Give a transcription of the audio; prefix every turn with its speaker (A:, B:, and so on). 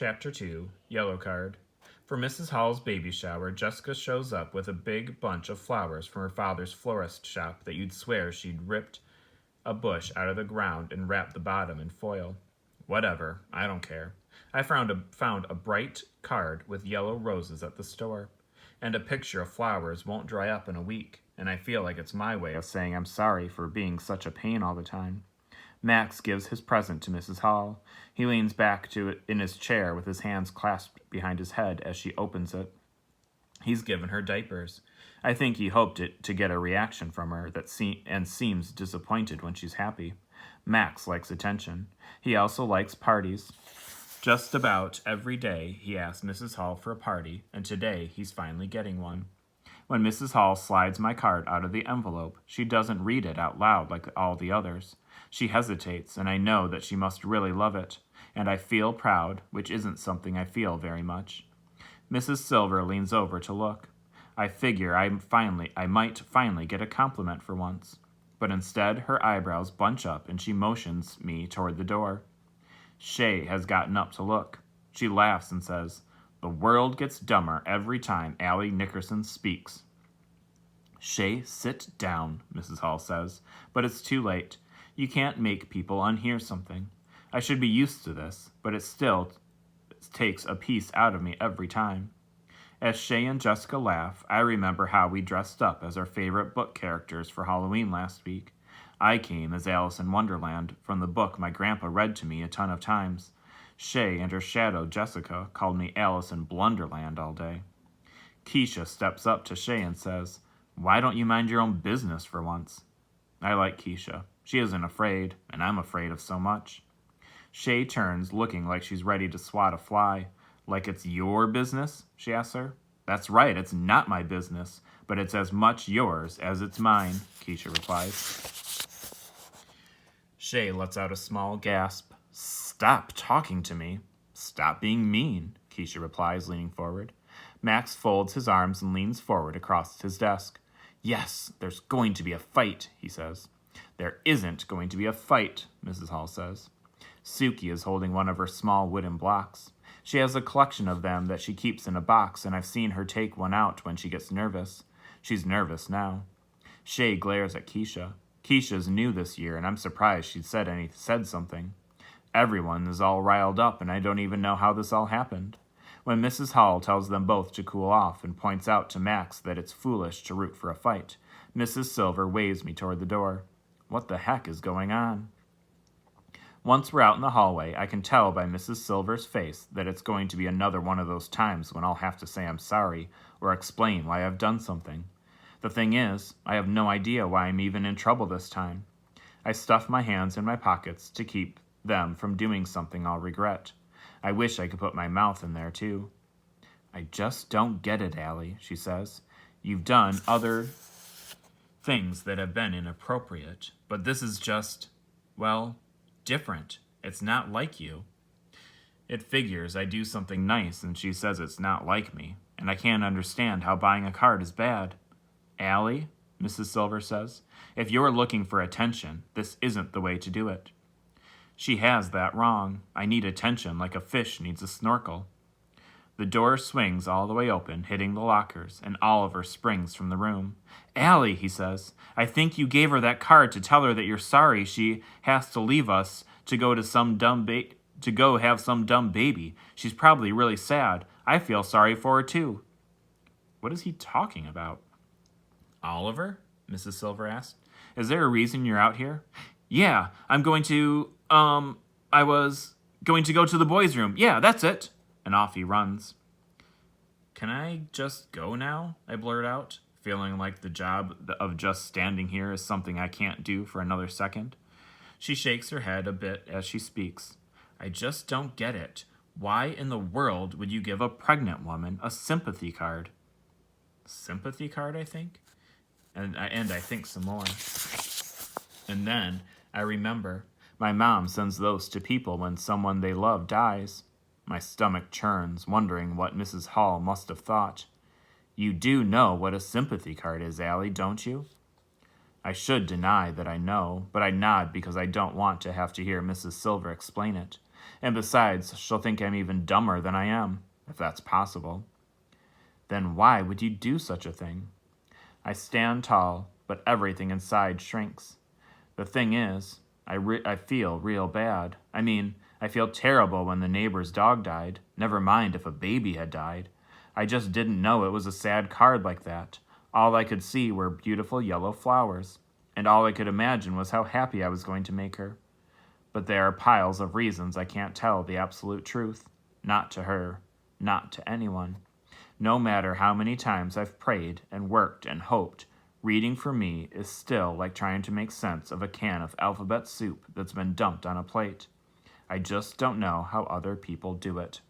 A: Chapter 2, Yellow Card. For Mrs. Hall's baby shower, Jessica shows up with a big bunch of flowers from her father's florist shop that you'd swear she'd ripped a bush out of the ground and wrapped the bottom in foil. Whatever, I don't care. I found a bright card with yellow roses at the store, and a picture of flowers won't dry up in a week, and I feel like it's my way of saying I'm sorry for being such a pain all the time. Max gives his present to Mrs. Hall. He leans back in his chair with his hands clasped behind his head as she opens it. He's given her diapers. I think he hoped to get a reaction from her and seems disappointed when she's happy. Max likes attention. He also likes parties. Just about every day he asks Mrs. Hall for a party, and today he's finally getting one. When Mrs. Hall slides my card out of the envelope, she doesn't read it out loud like all the others. She hesitates, and I know that she must really love it, and I feel proud, which isn't something I feel very much. Mrs. Silver leans over to look. I figure I might finally get a compliment for once, but instead her eyebrows bunch up and she motions me toward the door. Shay has gotten up to look. She laughs and says, "The world gets dumber every time Allie Nickerson speaks." "Shay, sit down," Mrs. Hall says, but it's too late. You can't make people unhear something. I should be used to this, but it still takes a piece out of me every time. As Shay and Jessica laugh, I remember how we dressed up as our favorite book characters for Halloween last week. I came as Alice in Wonderland from the book my grandpa read to me a ton of times. Shay and her shadow, Jessica, called me Alice in Blunderland all day. Keisha steps up to Shay and says, "Why don't you mind your own business for once?" I like Keisha. She isn't afraid, and I'm afraid of so much. Shay turns, looking like she's ready to swat a fly. "Like it's your business?" she asks her. "That's right, it's not my business, but it's as much yours as it's mine," Keisha replies. Shay lets out a small gasp. "Stop talking to me." "Stop being mean," Keisha replies, leaning forward. Max folds his arms and leans forward across his desk. "Yes, there's going to be a fight," he says. "There isn't going to be a fight," Mrs. Hall says. Suki is holding one of her small wooden blocks. She has a collection of them that she keeps in a box, and I've seen her take one out when she gets nervous. She's nervous now. Shay glares at Keisha. Keisha's new this year, and I'm surprised she said something. Everyone is all riled up, and I don't even know how this all happened. When Mrs. Hall tells them both to cool off and points out to Max that it's foolish to root for a fight, Mrs. Silver waves me toward the door. What the heck is going on? Once we're out in the hallway, I can tell by Mrs. Silver's face that it's going to be another one of those times when I'll have to say I'm sorry or explain why I've done something. The thing is, I have no idea why I'm even in trouble this time. I stuff my hands in my pockets to keep them from doing something I'll regret. I wish I could put my mouth in there, too. "I just don't get it, Allie," she says. "You've done other things that have been inappropriate, but this is just, well, different. It's not like you." It figures I do something nice and she says it's not like me, and I can't understand how buying a card is bad. "Allie," Mrs. Silver says, "if you're looking for attention, this isn't the way to do it." She has that wrong. I need attention like a fish needs a snorkel. The door swings all the way open, hitting the lockers, and Oliver springs from the room. "Allie," he says, "I think you gave her that card to tell her that you're sorry she has to leave us to go have some dumb baby. She's probably really sad. I feel sorry for her, too." What is he talking about? "Oliver?" Mrs. Silver asked. "Is there a reason you're out here?" "Yeah, I was going to go to the boys' room. Yeah, that's it." And off he runs. "Can I just go now?" I blurt out, feeling like the job of just standing here is something I can't do for another second. She shakes her head a bit as she speaks. "I just don't get it. Why in the world would you give a pregnant woman a sympathy card?" Sympathy card, I think? And I think some more. And then I remember my mom sends those to people when someone they love dies. My stomach churns, wondering what Mrs. Hall must have thought. "You do know what a sympathy card is, Allie, don't you?" I should deny that I know, but I nod because I don't want to have to hear Mrs. Silver explain it. And besides, she'll think I'm even dumber than I am, if that's possible. Then why would you do such a thing? I stand tall, but everything inside shrinks. The thing is, I feel real bad. I mean, I feel terrible when the neighbor's dog died. Never mind if a baby had died. I just didn't know it was a sad card like that. All I could see were beautiful yellow flowers, and all I could imagine was how happy I was going to make her. But there are piles of reasons I can't tell the absolute truth. Not to her, not to anyone. No matter how many times I've prayed and worked and hoped, reading for me is still like trying to make sense of a can of alphabet soup that's been dumped on a plate. I just don't know how other people do it.